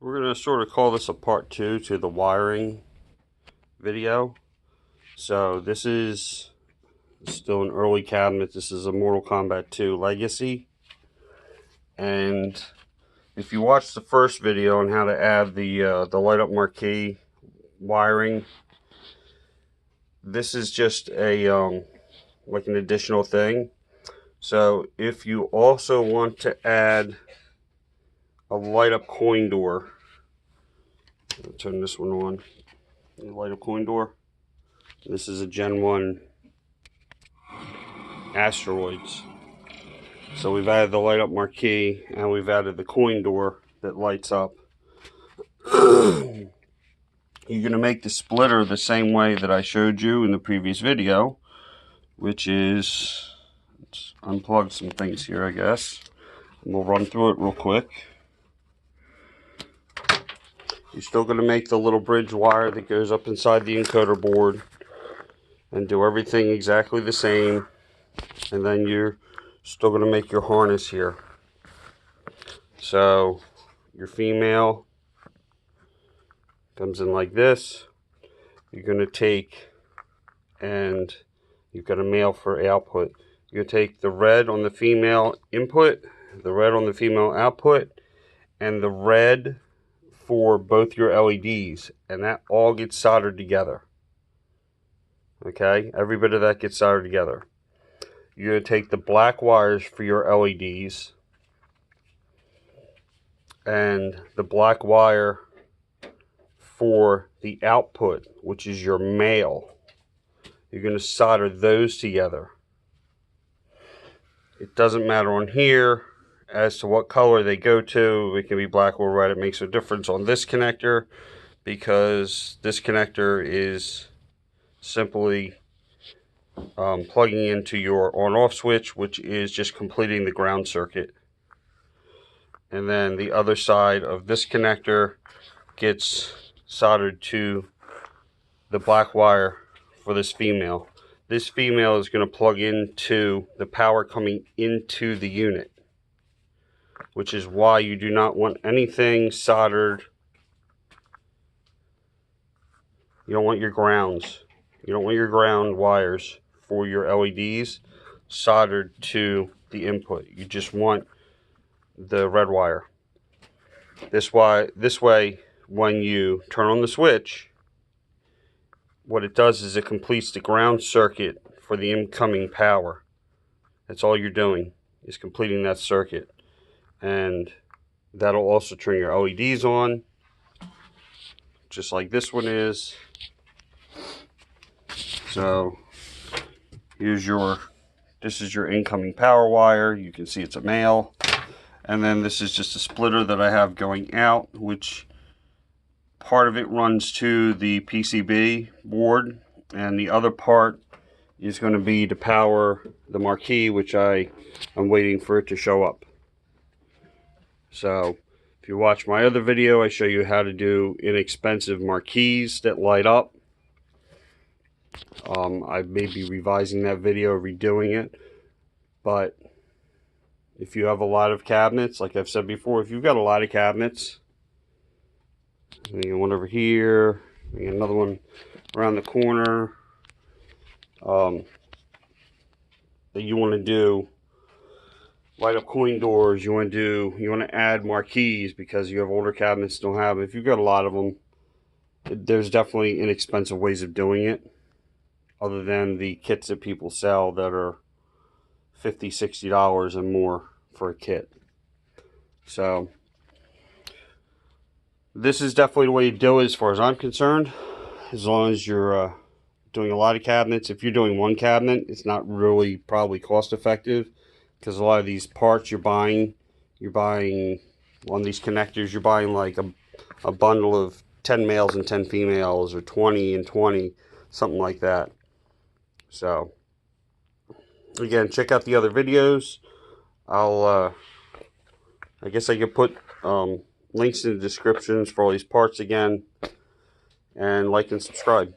We're going to sort of call this a part 2 to the wiring video. So this is still an early cabinet. This is a Mortal Kombat 2 Legacy. And if you watch the first video on how to add the light up marquee wiring, this is just a like an additional thing. So if you also want to add a light up coin door, I'll turn this one on. Light up coin door. This is a Gen 1 Asteroids. So we've added the light up marquee and we've added the coin door that lights up. You're going to make the splitter the same way that I showed you in the previous video, which is, let's unplug some things here, I guess. And we'll run through it real quick. You're still going to make the little bridge wire that goes up inside the encoder board and do everything exactly the same. And then you're still going to make your harness here. So your female comes in like this. You're going to take, and you've got a male for output. You're going to take the red on the female input, the red on the female output, and the red for both your LEDs, and that all gets soldered together. Okay, every bit of that gets soldered together. You're going to take the black wires for your LEDs and the black wire for the output, which is your male. You're going to solder those together. It doesn't matter on here as to what color they go to. It can be black or red. It makes a difference on this connector because this connector is simply plugging into your on-off switch, which is just completing the ground circuit. And then the other side of this connector gets soldered to the black wire for this female. This female is going to plug into the power coming into the unit, which is why you do not want anything soldered. You don't want your grounds. You don't want your ground wires for your LEDs soldered to the input. You just want the red wire. This way, when you turn on the switch, what it does is it completes the ground circuit for the incoming power. That's all you're doing, is completing that circuit. And that'll also turn your LEDs on, just like this one is. So this is your incoming power wire. You can see it's a male. And then this is just a splitter that I have going out, which part of it runs to the PCB board, and the other part is going to be to power the marquee, which I'm waiting for it to show up. So if you watch my other video, I show you how to do inexpensive marquees that light up. I may be revising that video, redoing it, but if you have a lot of cabinets, like I've said before, if you've got a lot of cabinets, one over here, another one around the corner, that you want to do light up coin doors, you want to add marquees because you have older cabinets that don't have it. If you've got a lot of them, there's definitely inexpensive ways of doing it, other than the kits that people sell that are $50, $60 and more for a kit. So this is definitely the way to do it as far as I'm concerned. As long as you're doing a lot of cabinets. If you're doing one cabinet, it's not really probably cost effective, because a lot of these parts you're buying on these connectors, you're buying like a bundle of 10 males and 10 females, or 20 and 20, something like that. So again, check out the other videos. I guess I could put links in the descriptions for all these parts again, and like and subscribe.